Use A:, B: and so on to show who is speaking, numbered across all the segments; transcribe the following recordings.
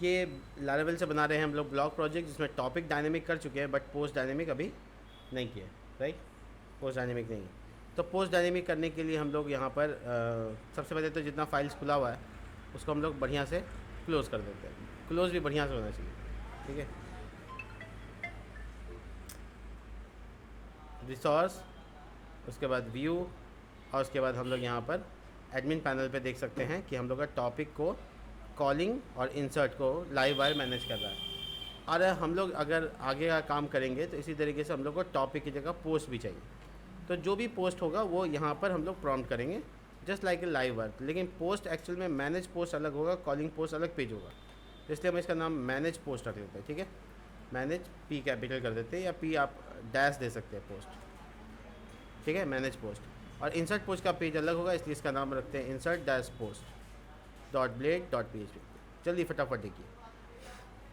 A: ये लारावेल से बना रहे हैं हम लोग ब्लॉग प्रोजेक्ट, जिसमें टॉपिक डायनेमिक कर चुके हैं बट पोस्ट डायनेमिक अभी नहीं किया, राइट। पोस्ट डायनेमिक नहीं है। तो पोस्ट डायनेमिक करने के लिए हम लोग यहाँ पर सबसे पहले तो जितना फाइल्स खुला हुआ है उसको हम लोग बढ़िया से क्लोज़ कर देते हैं। क्लोज़ भी बढ़िया से होना चाहिए, ठीक है। रिसोर्स, उसके बाद व्यू, और उसके बाद हम लोग यहाँ पर एडमिन पैनल पे देख सकते हैं कि हम लोग का टॉपिक को कॉलिंग और इंसर्ट को लाइव वायर मैनेज कर रहा है। और हम लोग अगर आगे का काम करेंगे तो इसी तरीके से हम लोग को टॉपिक की जगह पोस्ट भी चाहिए। तो जो भी पोस्ट होगा वो यहाँ पर हम लोग प्रॉम्प्ट करेंगे, just like a live wire. लेकिन पोस्ट एक्चुअल में मैनेज पोस्ट अलग होगा, कॉलिंग पोस्ट अलग पेज होगा। इसलिए हम इसका नाम मैनेज पोस्ट रख लेते हैं, ठीक है। मैनेज पी कैपिटल कर देते हैं, या पी आप डैश दे सकते हैं पोस्ट, ठीक है, मैनेज पोस्ट। और इंसर्ट पोस्ट का पेज अलग होगा, इसलिए इसका नाम रखते हैं insert dash post dot blade dot PHP। जल्दी फटाफट देखिए।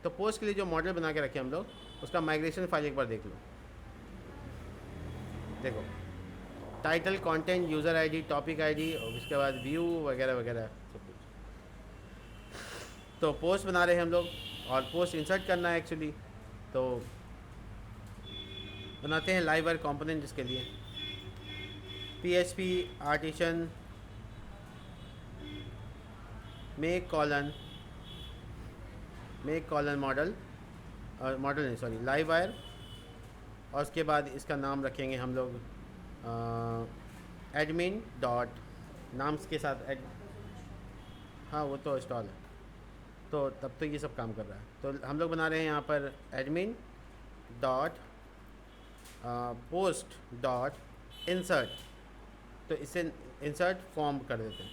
A: तो पोस्ट के लिए जो मॉडल बना के रखे हम लोग, उसका माइग्रेशन फाइल एक बार देख लो। देखो, title, content, user ID, topic ID, और उसके बाद व्यू वगैरह वगैरह सब कुछ। तो पोस्ट बना रहे हैं हम लोग, और पोस्ट इंसर्ट करना है एक्चुअली। तो बनाते हैं लाइव वायर कंपोनेंट, जिसके लिए PHP artisan make colon model, model नहीं सॉरी लाइव वायर। और उसके बाद इसका नाम रखेंगे हम लोग एडमिन डॉट, नाम के साथ हाँ वो तो इंस्टॉल है, तो तब तो ये सब काम कर रहा है। तो हम लोग बना रहे हैं यहाँ पर admin dot post dot insert. तो इसे इंसर्ट फॉर्म कर देते हैं,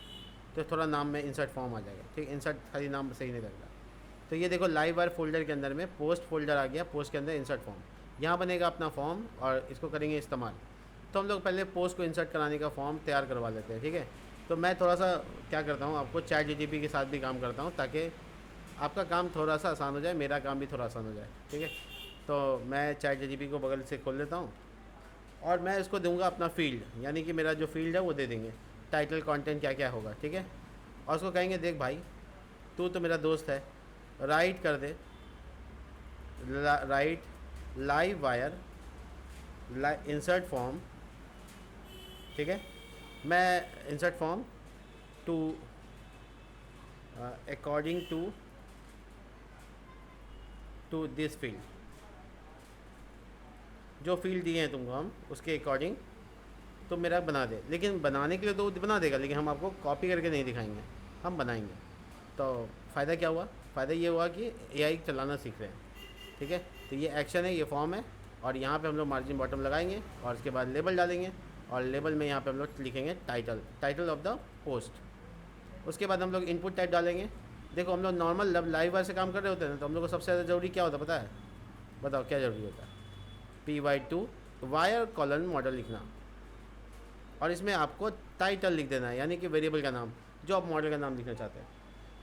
A: तो थोड़ा नाम में इंसर्ट फॉर्म आ जाएगा, ठीक। इंसर्ट खाली नाम सही नहीं लग रहा। तो ये देखो लाइव वायर फोल्डर के अंदर में पोस्ट फोल्डर आ गया, पोस्ट के अंदर इंसर्ट फॉर्म, यहाँ बनेगा अपना फॉर्म और इसको करेंगे इस्तेमाल। तो हम लोग पहले पोस्ट को इंसर्ट कराने का फॉर्म तैयार करवा लेते हैं, ठीक है। तो मैं थोड़ा सा क्या करता हूँ, आपको चैट जीटीपी के साथ भी काम करता हूँ, ताकि आपका काम थोड़ा सा आसान हो जाए, मेरा काम भी थोड़ा आसान हो जाए, ठीक है। तो मैं चैट जीटीपी को बगल से खोल लेता हूँ, और मैं इसको दूंगा अपना फील्ड, यानी कि मेरा जो फील्ड है वो दे देंगे, टाइटल कंटेंट क्या क्या होगा, ठीक है। और उसको कहेंगे देख भाई, तू तो मेरा दोस्त है, राइट कर दे, write live wire insert form, ठीक है। मैं insert form to according to this field, जो फील्ड दिए हैं तुमको हम उसके अकॉर्डिंग तो मेरा बना दे। लेकिन बनाने के लिए तो बना देगा, लेकिन हम आपको कॉपी करके नहीं दिखाएंगे, हम बनाएंगे। तो फ़ायदा क्या हुआ? फ़ायदा ये हुआ कि AI चलाना सीख रहे हैं, ठीक है। तो ये एक्शन है, ये फॉर्म है, और यहाँ पे हम लोग मार्जिन बॉटम लगाएंगे, और उसके बाद लेबल डालेंगे, और लेबल में यहाँ पे हम लोग लिखेंगे टाइटल ऑफ द पोस्ट। उसके बाद हम लोग इनपुट टाइप डालेंगे। देखो, हम लोग नॉर्मल लाइव वायर से काम कर रहे होते हैं, तो हम लोग को सबसे ज़्यादा ज़रूरी क्या होता है पता है? बताओ क्या ज़रूरी होता है? PY2 वायर कॉलन मॉडल लिखना, और इसमें आपको टाइटल लिख देना है, यानी कि वेरिएबल का नाम, जो आप मॉडल का नाम लिखना चाहते हैं।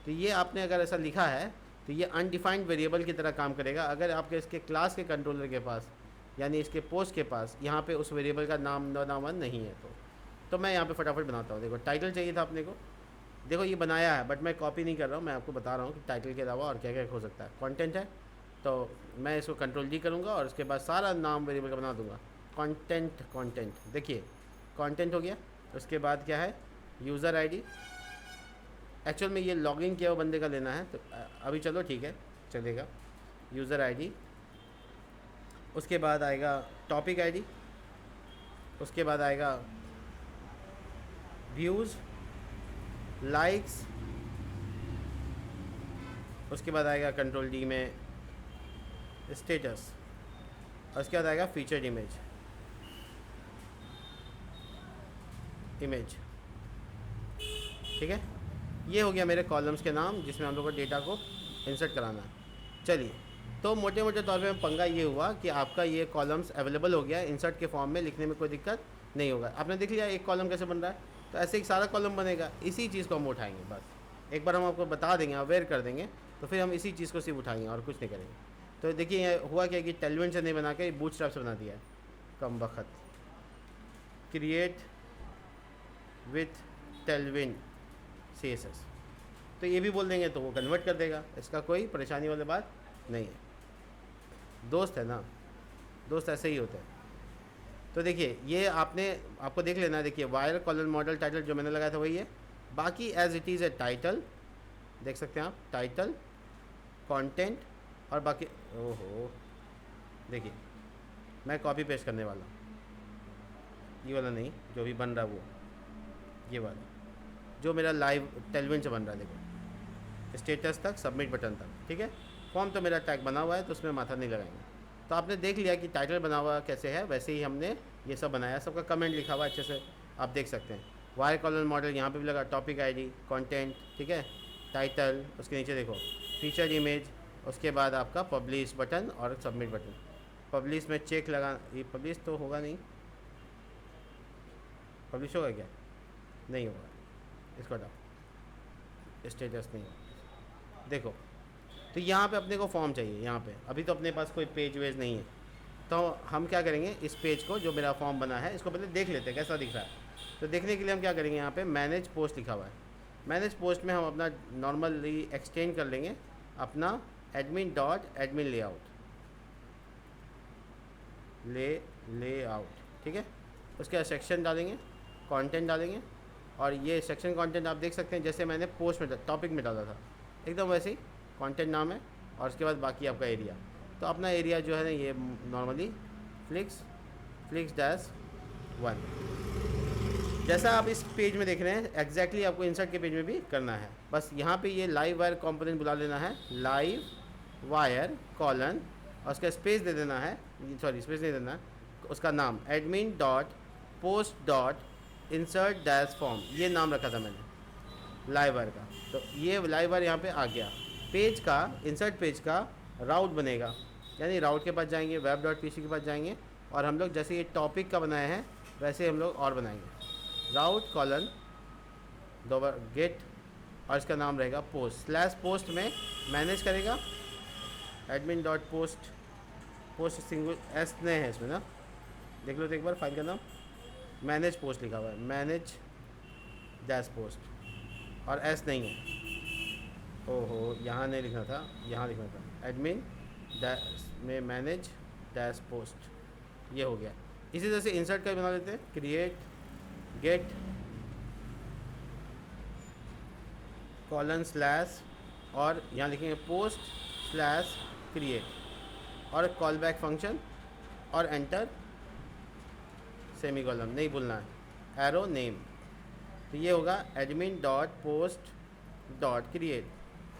A: तो ये आपने अगर ऐसा लिखा है तो ये अनडिफाइंड वेरिएबल की तरह काम करेगा। अगर आपके इसके क्लास के कंट्रोलर के पास, यानी इसके पोस्ट के पास, यहाँ पे उस वेरिएबल का नाम नहीं है, तो मैं यहाँ पे फटाफट बनाता हूँ। देखो, टाइटल चाहिए था अपने को, देखो ये बनाया है, बट मैं कॉपी नहीं कर रहा हूँ, मैं आपको बता रहा हूँ कि टाइटल के अलावा और क्या क्या हो सकता है। कंटेंट है, तो मैं इसको Ctrl+D करूँगा, और उसके बाद सारा नाम वेरिएबल का बना दूँगा। कंटेंट, देखिए कंटेंट हो गया। उसके बाद क्या है? User ID. एक्चुअल में ये लॉगिन किया हुआ बंदे का लेना है, तो अभी चलो ठीक है, चलेगा। यूज़र आईडी, उसके बाद आएगा टॉपिक आईडी, उसके बाद आएगा व्यूज़, लाइक्स, उसके बाद आएगा Ctrl+D में स्टेटस, और उसके बाद आएगा फीचर्ड इमेज, ठीक है। ये हो गया मेरे कॉलम्स के नाम, जिसमें हम लोग को डेटा को इंसर्ट कराना है। चलिए, तो मोटे मोटे तौर पे पंगा ये हुआ कि आपका ये कॉलम्स अवेलेबल हो गया इंसर्ट के फॉर्म में, लिखने में कोई दिक्कत नहीं होगा। आपने देख लिया एक कॉलम कैसे बन रहा है, तो ऐसे एक सारा कॉलम बनेगा। इसी चीज़ को हम उठाएंगे, बस एक बार हम आपको बता देंगे, अवेयर कर देंगे, तो फिर हम इसी चीज़ को सिर्फ उठाएंगे और कुछ नहीं करेंगे। तो देखिए हुआ क्या कि टेलविन से नहीं बना के बूटस्ट्रैप से बना दिया है, कम वक्त। क्रिएट विथ टेलविन CSS, तो ये भी बोल देंगे तो वो कन्वर्ट कर देगा, इसका कोई परेशानी वाली बात नहीं है। दोस्त है ना, दोस्त ऐसे ही होते हैं। तो देखिए ये आपको देख लेना है। देखिए वायर कॉलम मॉडल टाइटल जो मैंने लगाया था वही है, बाकी एज इट इज़ है टाइटल, देख सकते हैं आप, टाइटल, कंटेंट और बाकी। ओहो देखिए मैं कॉपी पेस्ट करने वाला हूँ, ये वाला नहीं जो भी बन रहा है वो, ये वाला जो मेरा लाइव टेलविन से बन रहा है, देखो स्टेटस तक, सबमिट बटन तक, ठीक है। फॉर्म तो मेरा टैग बना हुआ है तो उसमें माथा नहीं लगाएंगे। तो आपने देख लिया कि टाइटल बना हुआ कैसे है, वैसे ही हमने ये सब बनाया, सबका कमेंट लिखा हुआ अच्छे से आप देख सकते हैं। वायर कॉलम मॉडल यहाँ पे भी लगा, टॉपिक आईडी, कंटेंट, ठीक है, टाइटल, उसके नीचे देखो फीचर इमेज, उसके बाद आपका पब्लिश बटन और सबमिट बटन। पब्लिश में चेक लगा, ये पब्लिश तो होगा नहीं, पब्लिश होगा क्या, नहीं होगा, इसको हटाओ, स्टेटस नहीं होगा। देखो तो यहाँ पे अपने को फॉर्म चाहिए, यहाँ पे अभी तो अपने पास कोई पेज वेज नहीं है, तो हम क्या करेंगे, इस पेज को जो मेरा फॉर्म बना है इसको पहले देख लेते हैं कैसा दिख रहा है। तो देखने के लिए हम क्या करेंगे, यहाँ पे मैनेज पोस्ट लिखा हुआ है, मैनेज पोस्ट में हम अपना नॉर्मली एक्सटेंड कर लेंगे अपना admin dot admin layout, layout, ठीक है। उसके बाद सेक्शन डालेंगे, कंटेंट डालेंगे, और ये सेक्शन कंटेंट आप देख सकते हैं जैसे मैंने पोस्ट में टॉपिक में डाला था एकदम वैसे ही कंटेंट नाम है, और उसके बाद बाकी आपका एरिया। तो अपना एरिया जो है ना ये नॉर्मली फ्लिक्स डैश 1, जैसा आप इस पेज में देख रहे हैं एग्जैक्टली आपको इंसर्ट के पेज में भी करना है। बस यहाँ पे ये लाइव वायर कंपोनेंट बुला लेना है, लाइव वायर कॉलन, और उसका स्पेस दे देना है, सॉरी स्पेस नहीं देना है, उसका नाम admin dot post dot insert dash form, ये नाम रखा था मैंने लाइव वायर का। तो ये लाइव वायर यहाँ पे आ गया। पेज का, इंसर्ट पेज का राउट बनेगा, यानी राउट के पास जाएंगे, वेब डॉट पी सी के पास जाएंगे, और हम लोग जैसे ये टॉपिक का बनाए हैं वैसे हम लोग और बनाएंगे, राउट कॉलन दो बार गेट, और इसका नाम रहेगा पोस्ट, स्लैश पोस्ट में मैनेज करेगा admin dot post, post single S नहीं है इसमें ना, देख लो तो एक बार फाइल का नाम, मैनेज पोस्ट लिखा हुआ है, मैनेज डैश पोस्ट, और एस नहीं है, ओहो यहाँ नहीं लिखना था, यहाँ लिखना था एडमिन डैश में मैनेज डैश पोस्ट, ये हो गया। इसी तरह से इंसर्ट का बना लेते हैं, क्रिएट गेट कॉलन स्लैश, और यहाँ लिखेंगे पोस्ट स्लैश क्रिएट, और कॉल बैक फंक्शन, और एंटर सेमी कॉलम नहीं भूलना है, एरो नेम। तो ये होगा admin dot post dot create,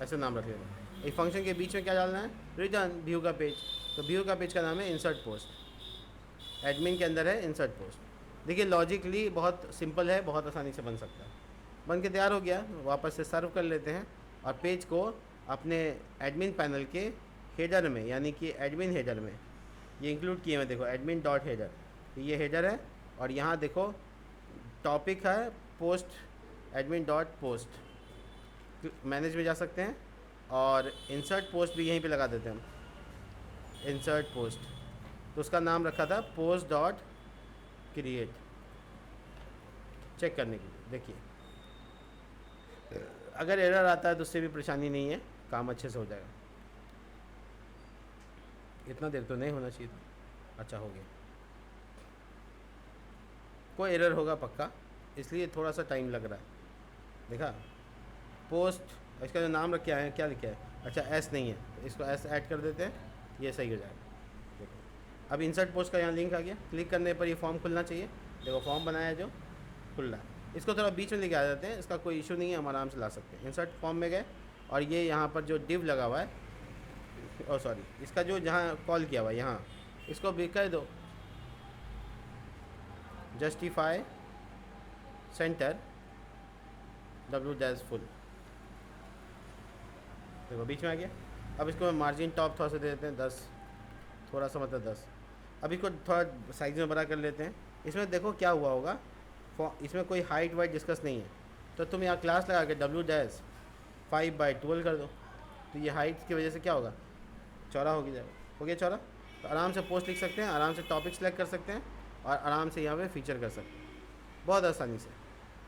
A: ऐसा नाम रख लेना। एक फंक्शन के बीच में क्या डालना है, रिटर्न व्यू का पेज, तो व्यू का पेज का नाम है इंसर्ट पोस्ट, एडमिन के अंदर है इंसर्ट पोस्ट। देखिए लॉजिकली बहुत सिंपल है, बहुत आसानी से बन सकता है। बन के तैयार हो गया, वापस से सर्व कर लेते हैं, और पेज को अपने एडमिन पैनल के हेडर में, यानी कि एडमिन हेडर में ये इंक्लूड किए हुए, देखो एडमिन डॉट हेडर, ये हेडर है, और यहाँ देखो टॉपिक है post admin dot post, manage में जा सकते हैं, और इंसर्ट पोस्ट भी यहीं पे लगा देते हैं हम, इंसर्ट पोस्ट, तो उसका नाम रखा था पोस्ट डॉट क्रिएट, चेक करने के लिए। देखिए अगर एरर आता है तो उससे भी परेशानी नहीं है, काम अच्छे से हो जाएगा। इतना देर तो नहीं होना चाहिए था, अच्छा हो गया, कोई एरर होगा पक्का, इसलिए थोड़ा सा टाइम लग रहा है। देखा पोस्ट, इसका जो नाम रख के आए हैं क्या लिखा है, अच्छा एस नहीं है, तो इसको एस ऐड कर देते हैं, ये सही हो जाएगा। देखो अब इंसर्ट पोस्ट का यहाँ लिंक आ गया, क्लिक करने पर ये फॉर्म खुलना चाहिए, देखो फॉर्म बनाया है जो खुल रहा है। इसको थोड़ा बीच में लेके आ जाते हैं, इसका कोई इशू नहीं है, हम आराम से ला सकते हैं। इंसर्ट फॉर्म में गए, और ये यहाँ पर जो डिव लगा हुआ है, ओ सॉरी, इसका जो जहाँ कॉल किया हुआ है यहाँ, इसको भी कर दो justify centre W dash full, देखो बीच में आ गया। अब इसको मार्जिन टॉप थोड़ा सा दे देते हैं 10, थोड़ा सा मतलब 10। अब इसको थोड़ा साइज में बड़ा कर लेते हैं। इसमें देखो क्या हुआ होगा, इसमें कोई हाइट वाइट डिस्कस नहीं है, तो तुम यहाँ क्लास लगा के डब्ल्यू डैश 5/12 कर दो, तो ये हाइट की वजह से क्या होगा, चौड़ा हो गया चौड़ा। तो आराम से पोस्ट लिख सकते हैं, आराम से टॉपिक सेलेक्ट कर सकते हैं, और आराम से यहाँ पे फीचर कर सकते हैं बहुत आसानी से।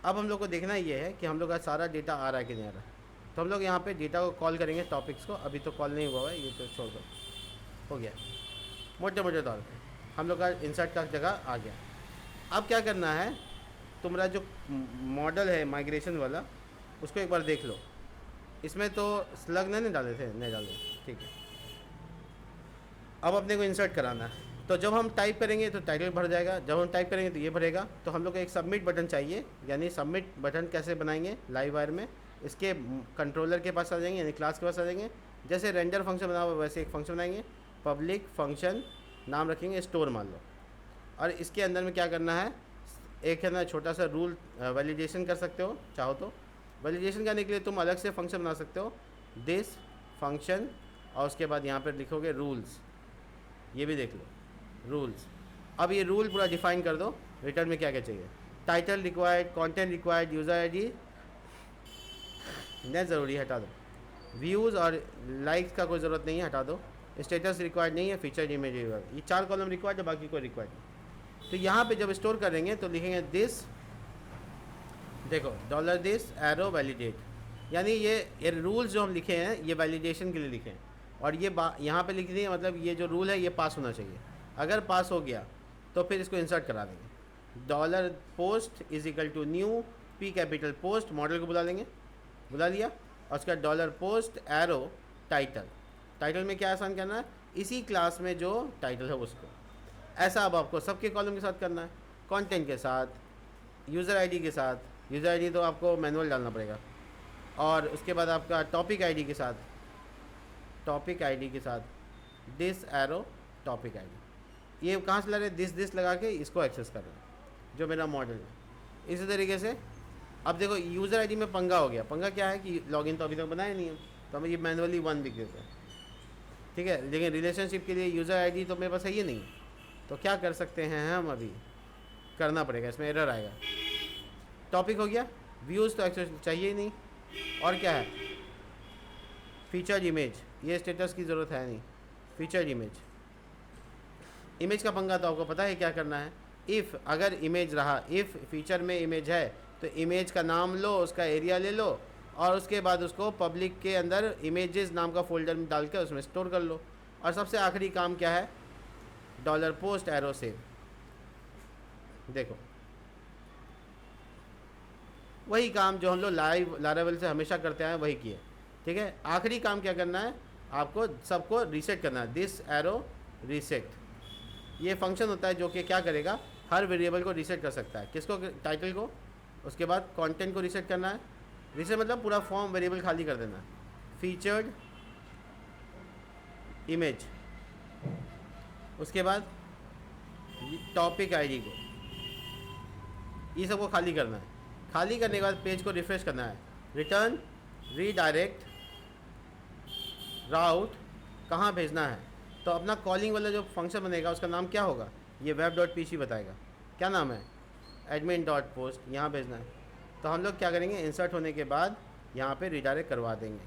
A: अब हम लोग को देखना ये है कि हम लोग का सारा डेटा आ रहा है कि नहीं आ रहा है। तो हम लोग यहाँ पे डेटा को कॉल करेंगे टॉपिक्स को, अभी तो कॉल नहीं हुआ है, ये तो छोड़ दो, हो गया मोटे मोटे तौर पे हम लोग का इंसर्ट का जगह आ गया। अब क्या करना है, तुम्हारा जो मॉडल है माइग्रेशन वाला उसको एक बार देख लो। इसमें तो स्लग नहीं डाले थे, नहीं डाले, ठीक है। अब अपने को इंसर्ट कराना है, तो जब हम टाइप करेंगे तो टाइटल भर जाएगा, जब हम टाइप करेंगे तो ये भरेगा। तो हम लोग को एक सबमिट बटन चाहिए, यानी सबमिट बटन कैसे बनाएंगे लाइव वायर में, इसके कंट्रोलर के पास आ जाएंगे, यानी क्लास के पास आ जाएंगे। जैसे रेंडर फंक्शन बना हुआ वैसे एक फंक्शन बनाएंगे, पब्लिक फंक्शन नाम रखेंगे स्टोर मान लो, और इसके अंदर में क्या करना है, एक है ना छोटा सा रूल वैलिडेशन कर सकते हो चाहो तो। वैलिडेशन करने के लिए तुम अलग से फंक्शन बना सकते हो, दिस फंक्शन, और उसके बाद यहाँ पर लिखोगे रूल्स, ये भी देख लो रूल्स। अब ये रूल पूरा डिफाइन कर दो, रिटर्न में क्या क्या चाहिए, title required, content required, user ID नहीं ज़रूरी है हटा दो, व्यूज़ और लाइक्स का कोई ज़रूरत नहीं है हटा दो, स्टेटस रिक्वायर्ड नहीं है, फीचर इमेज रिक्वायर्ड, ये 4 कॉलम रिक्वायर्ड है, बाकी कोई रिक्वायर्ड नहीं। तो यहाँ पे जब स्टोर करेंगे तो लिखेंगे दिस, देखो डॉलर दिस एरो वैलिडेट, यानी ये रूल्स जो हम लिखे हैं ये वैलिडेशन के लिए लिखे हैं, और ये यहाँ पे लिख दिए, मतलब ये जो रूल है ये पास होना चाहिए। अगर पास हो गया तो फिर इसको इंसर्ट करा देंगे, dollar post is equal to new P capital post, model को बुला लेंगे, बुला लिया, और उसका dollar post arrow title, title में क्या आसान करना है, इसी क्लास में जो टाइटल है उसको। ऐसा अब आपको सबके कॉलम के साथ करना है, कंटेंट के साथ, यूज़र आईडी के साथ, यूज़र आईडी तो आपको मैनुअल डालना पड़ेगा, और उसके बाद आपका टॉपिक आईडी के साथ, टॉपिक आईडी के साथ दिस एरो टॉपिक आईडी, ये कहाँ से ला रहे, दिस लगा के इसको एक्सेस कर रहे हैं जो मेरा मॉडल है। इसी तरीके से अब देखो यूज़र आईडी में पंगा हो गया, पंगा क्या है कि लॉगिन तो अभी तक बनाया नहीं है, तो हमें ये मैनुअली 1 लिख देते हैं, ठीक है। लेकिन रिलेशनशिप के लिए यूज़र आईडी तो मेरे पास है ही नहीं, तो क्या कर सकते हैं हम, अभी करना पड़ेगा, इसमें एरर आएगा। टॉपिक हो गया, व्यूज़ तो एक्सेस चाहिए ही नहीं, और क्या है, फीचर्ड इमेज, ये स्टेटस की ज़रूरत है नहीं, फीचर्ड इमेज, इमेज का पंगा तो आपको पता है क्या करना है, इफ़ अगर इमेज रहा, इफ़ फीचर में इमेज है तो इमेज का नाम लो, उसका एरिया ले लो, और उसके बाद उसको पब्लिक के अंदर इमेजेस नाम का फोल्डर में डाल कर उसमें स्टोर कर लो। और सबसे आखिरी काम क्या है, डॉलर पोस्ट एरो सेव, देखो वही काम जो हम लोग लाइव लारावेल से हमेशा करते आए वही किए, ठीक है। आखिरी काम क्या करना है, आपको सबको रीसेट करना है, दिस एरो रीसेट, ये फंक्शन होता है जो कि क्या करेगा, हर वेरिएबल को रीसेट कर सकता है, किसको, टाइटल को, उसके बाद कंटेंट को रीसेट करना है, रीसेट मतलब पूरा फॉर्म वेरिएबल खाली कर देना है, फीचर्ड इमेज, उसके बाद टॉपिक आईडी को, ये सबको खाली करना है। खाली करने के बाद पेज को रिफ्रेश करना है, रिटर्न रीडायरेक्ट राउट, कहाँ भेजना है, तो अपना कॉलिंग वाला जो फंक्शन बनेगा उसका नाम क्या होगा, ये web.pc बताएगा, क्या नाम है, admin.post, यहाँ भेजना है। तो हम लोग क्या करेंगे, इंसर्ट होने के बाद यहाँ पे रिडायरेक्ट करवा देंगे,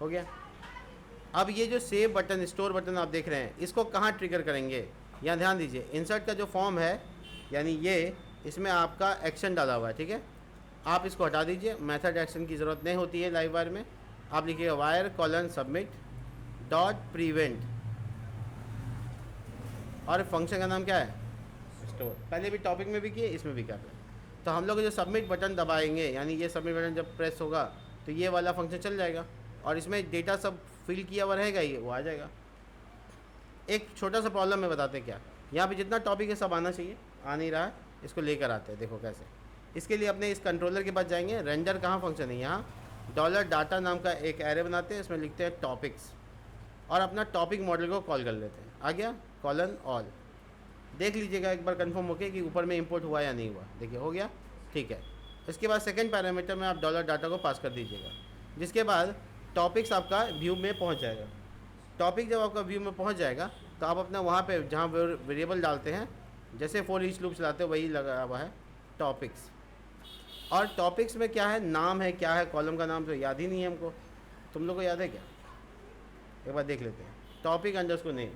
A: हो गया। अब ये जो सेव बटन, स्टोर बटन आप देख रहे हैं, इसको कहाँ ट्रिगर करेंगे, यहाँ ध्यान दीजिए, इंसर्ट का जो फॉर्म है यानी ये, इसमें आपका एक्शन डाला हुआ है, ठीक है। आप इसको हटा दीजिए, मेथड एक्शन की ज़रूरत नहीं होती है लाइव वायर में। आप लिखिएगा wire colon submit dot prevent, और फंक्शन का नाम क्या है, स्टोर, पहले भी टॉपिक में भी किए, इसमें भी कर रहे हैं। तो हम लोग जो सबमिट बटन दबाएंगे, यानी ये सबमिट बटन जब प्रेस होगा तो ये वाला फंक्शन चल जाएगा, और इसमें डेटा सब फिल किया हुआ रहेगा, ये वो आ जाएगा। एक छोटा सा प्रॉब्लम में बताते हैं क्या, यहाँ पे जितना टॉपिक है सब आना चाहिए, आ नहीं रहा है, इसको लेकर आते हैं, देखो कैसे। इसके लिए अपने इस कंट्रोलर के पास जाएंगे, रेंडर कहाँ फंक्शन है, यहाँ डॉलर डाटा नाम का एक एरे बनाते हैं, इसमें लिखते हैं टॉपिक्स, और अपना टॉपिक मॉडल को कॉल कर लेते हैं, आ गया कॉलन ऑल। देख लीजिएगा एक बार कंफर्म होके कि ऊपर में इंपोर्ट हुआ या नहीं हुआ, देखिए हो गया, ठीक है। इसके बाद सेकंड पैरामीटर में आप डॉलर डाटा को पास कर दीजिएगा, जिसके बाद टॉपिक्स आपका व्यू में पहुंच जाएगा। टॉपिक जब आपका व्यू में पहुंच जाएगा तो आप अपना वहाँ पे जहाँ वेरिएबल डालते हैं, जैसे फॉर ईच लूप चलाते हो वही लगा हुआ है टॉपिक्स। और टॉपिक्स में क्या है, नाम है, क्या है, कॉलम का नाम तो याद ही नहीं है हमको, तुम लोग को याद है क्या, एक बार देख लेते हैं। टॉपिक अंडरस्कोर नेम,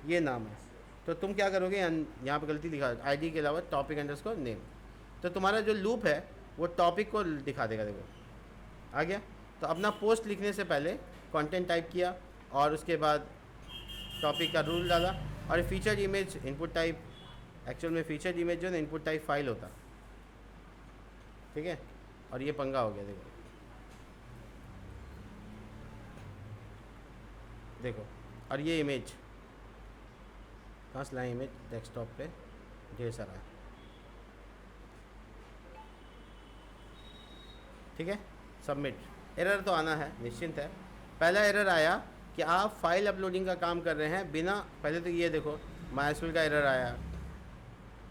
A: ये नाम है, तो तुम क्या करोगे, यहाँ पे गलती लिखा आईडी के अलावा टॉपिक अंडरस्कोर नेम, तो तुम्हारा जो लूप है वो टॉपिक को दिखा देगा, देखो आ गया। तो अपना पोस्ट लिखने से पहले कंटेंट टाइप किया और उसके बाद टॉपिक का रूल डाला और feature image input type, actual में फीचर इमेज जो है ना इनपुट टाइप फाइल होता, ठीक है। और ये पंगा हो गया, देखो देखो। और ये इमेज कहाँ से लाए, इमेज डेस्कटॉप पे ढेर सारा है, ठीक है। सबमिट, एरर तो आना है, निश्चिंत है। पहला एरर आया कि आप फाइल अपलोडिंग का काम कर रहे हैं बिना, पहले तो ये देखो माइस्क्यूएल का एरर आया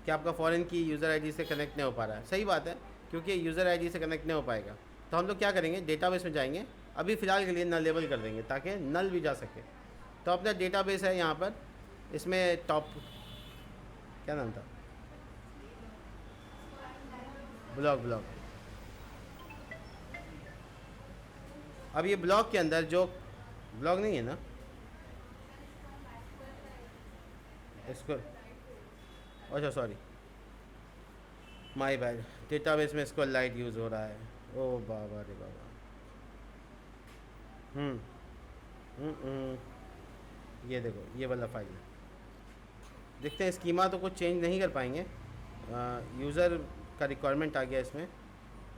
A: कि आपका फॉरेन की यूज़र आईडी से कनेक्ट नहीं हो पा रहा है। सही बात है, क्योंकि यूज़र आईडी से कनेक्ट नहीं हो पाएगा तो हम लोग क्या करेंगे, डेटाबेस में जाएंगे। अभी फ़िलहाल के लिए नलेबल कर देंगे ताकि नल भी जा सके। तो अपना डेटाबेस है यहाँ पर, इसमें टॉप क्या नाम था, ब्लॉग। अब ये ब्लॉग के अंदर जो ब्लॉग नहीं है ना, इसको अच्छा सॉरी माय बैड, डेटाबेस में इसको लाइट यूज़ हो रहा है। ओ बाबा रे बाबा। ये देखो ये वाला फाइल है, देखते हैं। स्कीमा तो कुछ चेंज नहीं कर पाएंगे, यूज़र का रिक्वायरमेंट आ गया इसमें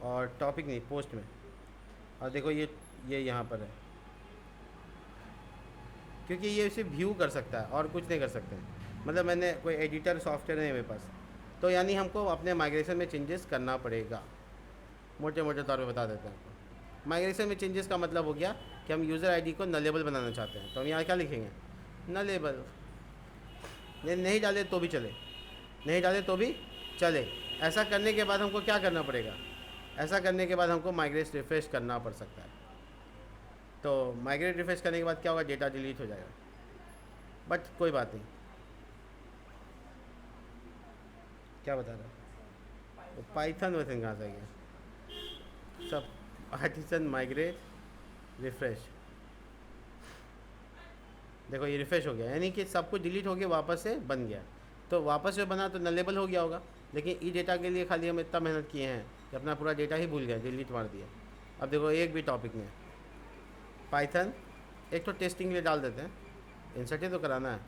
A: और टॉपिक नहीं, पोस्ट में। और देखो ये यहाँ पर है, क्योंकि ये इसे व्यू कर सकता है और कुछ नहीं कर सकते। मतलब मैंने कोई एडिटर सॉफ्टवेयर नहीं है मेरे पास, तो यानी हमको अपने माइग्रेशन में चेंजेस करना पड़ेगा। मोटे मोटे तौर पे बता देते हैं आपको। माइग्रेशन में चेंजेस का मतलब हो गया कि हम यूज़र आईडी को नलेबल बनाना चाहते हैं, तो हम यहाँ क्या लिखेंगे, नलेबल। नहीं डाले तो भी चले, नहीं डाले तो भी चले। ऐसा करने के बाद हमको क्या करना पड़ेगा, ऐसा करने के बाद हमको माइग्रेट रिफ्रेश करना पड़ सकता है। तो माइग्रेट रिफ्रेश करने के बाद क्या होगा, डेटा डिलीट हो जाएगा। बट कोई बात नहीं, क्या बता रहा है तो पाइथन वैसे कहाँ से गया सब, आर्टिसन माइग्रेट रिफ्रेश। देखो ये रिफ्रेश हो गया, यानी कि सब कुछ डिलीट हो गया, वापस से बन गया। तो वापस से बना तो नलेबल हो गया होगा, लेकिन ई डेटा के लिए खाली हम इतना मेहनत किए हैं कि अपना पूरा डेटा ही भूल गए, डिलीट मार दिया। अब देखो एक भी टॉपिक में पाइथन, एक तो टेस्टिंग के लिए डाल देते हैं, इंसर्ट ही तो कराना है,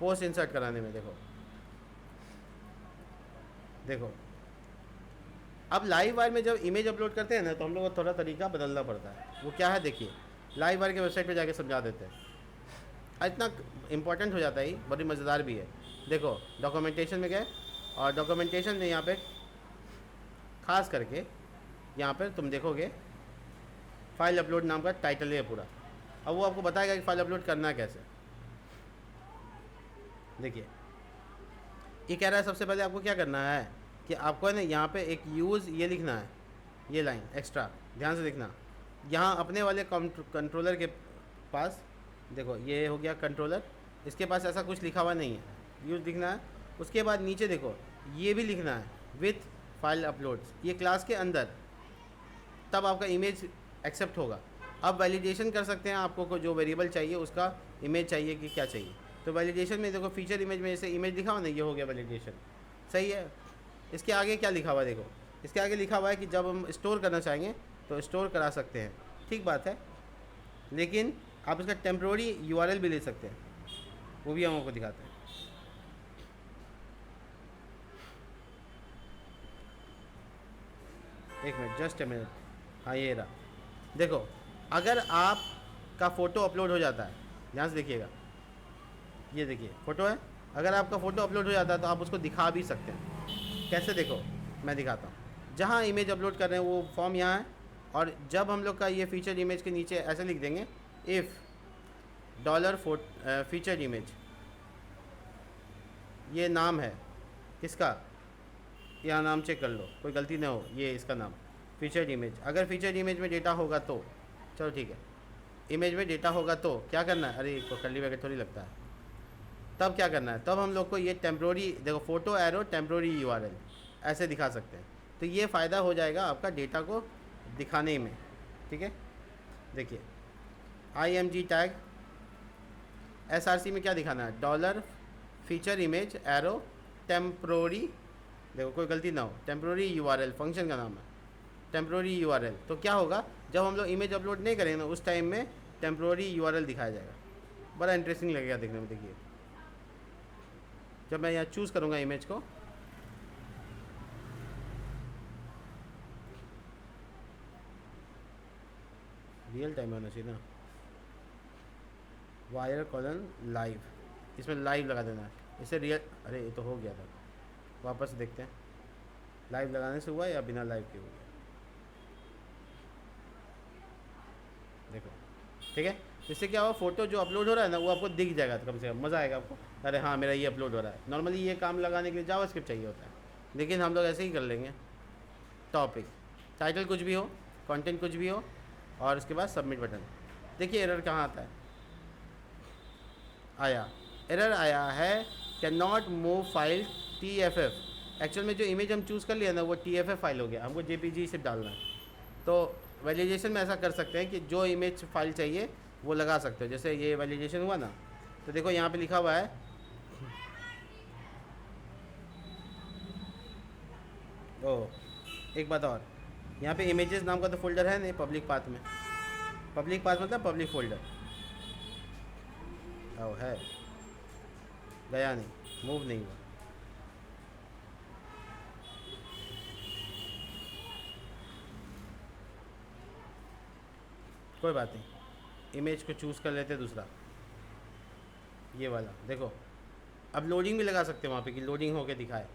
A: पोस्ट इंसर्ट कराने में देखो अब लाइव वायर में जब इमेज अपलोड करते हैं ना, तो हम लोग को थोड़ा तरीका बदलना पड़ता है। वो क्या है, देखिए लाइव वायर के वेबसाइट पे जाके समझा देते हैं। इतना इम्पोर्टेंट हो जाता है, बड़ी मज़ेदार भी है। देखो डॉक्यूमेंटेशन में गए और डॉक्यूमेंटेशन में यहाँ पे खास करके यहाँ पर तुम देखोगे फाइल अपलोड नाम का टाइटल है पूरा। अब वो आपको बताएगा कि फाइल अपलोड करना है कैसे। देखिए ये कह रहा है सबसे पहले आपको क्या करना है कि आपको है ना यहाँ पे एक यूज़ ये लिखना है, ये लाइन एक्स्ट्रा ध्यान से लिखना। यहाँ अपने वाले कंट्रोलर के पास देखो ये हो गया कंट्रोलर, इसके पास ऐसा कुछ लिखा हुआ नहीं है, यूज़ लिखना है। उसके बाद नीचे देखो ये भी लिखना है विथ फाइल अपलोड्स, ये क्लास के अंदर, तब आपका इमेज एक्सेप्ट होगा। अब वैलिडेशन कर सकते हैं, आपको को जो वेरिएबल चाहिए उसका इमेज चाहिए कि क्या चाहिए। तो वैलिडेशन में देखो फीचर इमेज में जैसे इमेज लिखा हुआ ना, ये हो गया वैलिडेशन, सही है। इसके आगे क्या लिखा हुआ है, देखो इसके आगे लिखा हुआ है कि जब हम स्टोर करना चाहेंगे तो स्टोर करा सकते हैं, ठीक बात है। लेकिन आप इसका टेम्प्रोरी यूआरएल भी ले सकते हैं, वो भी हम आपको दिखाते हैं। एक मिनट, जस्ट ए मिनट, हाँ ये रहा। देखो अगर आपका फ़ोटो अपलोड हो जाता है, ध्यान से देखिएगा, ये देखिए फ़ोटो है, अगर आपका फ़ोटो अपलोड हो जाता है तो आप उसको दिखा भी सकते हैं। कैसे, देखो मैं दिखाता हूँ। जहाँ इमेज अपलोड कर रहे हैं वो फॉर्म यहाँ है, और जब हम लोग का ये फीचर इमेज के नीचे ऐसे लिख देंगे इफ़ डॉलर फीचर इमेज, ये नाम है किसका, यहाँ नाम चेक कर लो कोई गलती ना हो, ये इसका नाम फीचर इमेज। अगर फीचर इमेज में डेटा होगा तो चलो ठीक है, इमेज में डेटा होगा तो क्या करना है, अरे को कर्ली ब्रैकेट थोड़ी लगता है, तब क्या करना है, तब हम लोग को ये टेम्प्रोरी देखो फोटो एरो टेम्प्रोरी यूआरएल ऐसे दिखा सकते हैं। तो ये फ़ायदा हो जाएगा आपका डेटा को दिखाने में, ठीक है। देखिए IMG टैग SRC में क्या दिखाना है, dollar feature image arrow temporary, देखो कोई गलती ना हो, टेम्प्रोरी यूआरएल फंक्शन का नाम है टेम्प्रोरी यूआरएल। तो क्या होगा, जब हम लोग इमेज अपलोड नहीं करेंगे ना उस टाइम में टेम्प्रोरी यूआरएल दिखाया जाएगा। बड़ा इंटरेस्टिंग लगेगा देखने में। देखिए जब मैं यहाँ चूज़ करूँगा इमेज को, रियल टाइम में होना चाहिए ना, वायर कॉलन लाइव, इसमें लाइव लगा देना है। इसे रियल, अरे ये तो हो गया था, वापस से देखते हैं लाइव लगाने से हुआ या बिना लाइव के हुआ। देखो ठीक है, इससे क्या हुआ, फोटो जो अपलोड हो रहा है ना वो आपको दिख जाएगा, तो कम से कम मज़ा आएगा आपको, अरे हाँ मेरा ये अपलोड हो रहा है। नॉर्मली ये काम लगाने के लिए जावास्क्रिप्ट चाहिए होता है, लेकिन हम लोग ऐसे ही कर लेंगे। टॉपिक, टाइटल कुछ भी हो, कंटेंट कुछ भी हो, और उसके बाद सबमिट बटन। देखिए एरर कहाँ आता है, आया एरर आया है, can not move file TFF। Actual में जो इमेज हम चूज़ कर लिया ना वो TFF फाइल हो गया, हमको JPG सिर्फ डालना है। तो वैलिडेशन में ऐसा कर सकते हैं कि जो इमेज फाइल चाहिए वो लगा सकते हो। जैसे ये वैलिडेशन हुआ ना, तो देखो यहाँ पे लिखा हुआ है, ओह एक बात और, यहाँ पे इमेजेस नाम का तो फोल्डर है नहीं पब्लिक पाथ में। पब्लिक पाथ मतलब पब्लिक फोल्डर, ओ है, गया नहीं, मूव नहीं हुआ। कोई बात नहीं, इमेज को चूज़ कर लेते दूसरा, ये वाला देखो। अब लोडिंग भी लगा सकते हैं वहाँ पे कि लोडिंग होके दिखाए,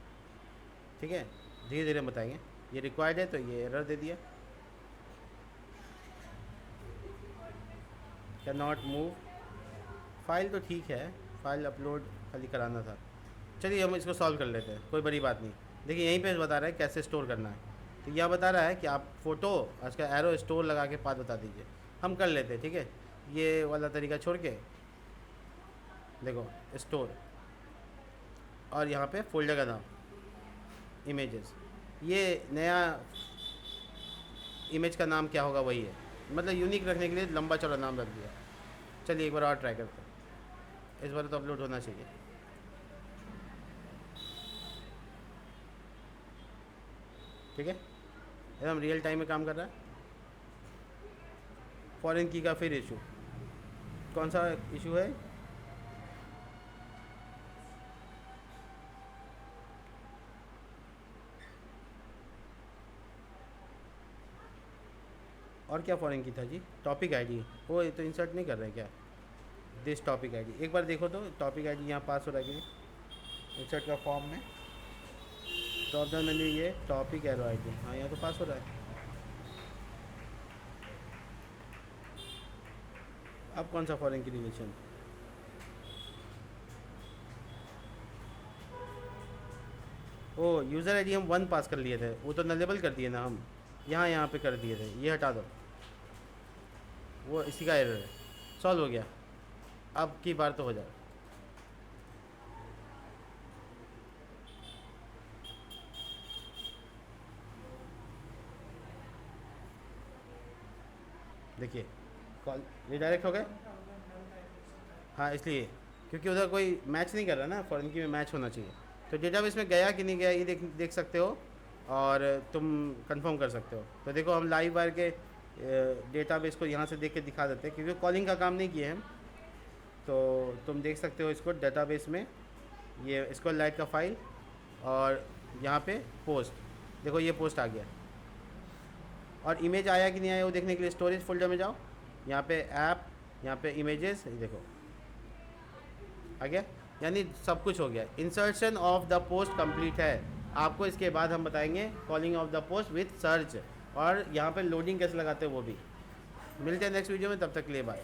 A: ठीक है, धीरे धीरे बताएंगे। ये रिक्वायर्ड है तो ये एरर दे दिया, कैन नॉट मूव फाइल, तो ठीक है, फाइल अपलोड खाली कराना था। चलिए हम इसको सॉल्व कर लेते हैं, कोई बड़ी बात नहीं। देखिए यहीं पे बता रहा है कैसे स्टोर करना है, तो यह बता रहा है कि आप फ़ोटो उसका एरो स्टोर लगा के पाथ बता दीजिए, हम कर लेते हैं। ठीक है, ये वाला तरीका छोड़ के देखो स्टोर, और यहाँ पे फोल्डर का नाम इमेजेस, ये नया इमेज का नाम क्या होगा वही है, मतलब यूनिक रखने के लिए लंबा चौड़ा नाम रख दिया। चलिए एक बार और ट्राई करते हैं, इस बार तो अपलोड होना चाहिए। ठीक है, एकदम रियल टाइम में काम कर रहा है। फॉरेन की का फिर इशू, कौन सा इशू है? और क्या फॉरेन की था जी? टॉपिक आईडी, वो तो इंसर्ट नहीं कर रहे क्या? दिस टॉपिक आईडी, एक बार देखो तो टॉपिक आईडी यहाँ पास हो रहा है कि इंसर्ट का फॉर्म में, ड्रॉप डाउन मेन्यू ये टॉपिक एरो आईडी, हाँ यहाँ तो पास हो रहा है। अब कौन सा फॉरेन की रिलेशन? ओ यूज़र आईडी हम 1 पास कर लिए थे, वो तो नलेबल कर दिए ना हम, यहाँ पे कर दिए थे, ये हटा दो, वो इसी का एरर है। सॉल्व हो गया, अब की बार तो हो जाए। देखिए कॉल रिडायरेक्ट हो गए, हाँ इसलिए क्योंकि उधर कोई मैच नहीं कर रहा ना, फॉरेन की में मैच होना चाहिए। तो डेटाबेस में गया कि नहीं गया ये देख सकते हो, और तुम कंफर्म कर सकते हो। तो देखो हम लाइव वायर के डेटाबेस को यहाँ से देख के दिखा देते हैं, क्योंकि कॉलिंग का काम नहीं किए हम। तो तुम देख सकते हो इसको डेटाबेस में, ये इसको लाइट का फाइल, और यहाँ पे पोस्ट, देखो ये पोस्ट आ गया। और इमेज आया कि नहीं आया वो देखने के लिए स्टोरेज फोल्डर में जाओ, यहाँ पे ऐप, यहाँ पे इमेजेस, देखो आ गया, यानी सब कुछ हो गया। Insertion of the post complete है। आपको इसके बाद हम बताएंगे calling of the post with search, और यहाँ पे लोडिंग कैसे लगाते हैं वो भी। मिलते हैं नेक्स्ट वीडियो में, तब तक के लिए बाय।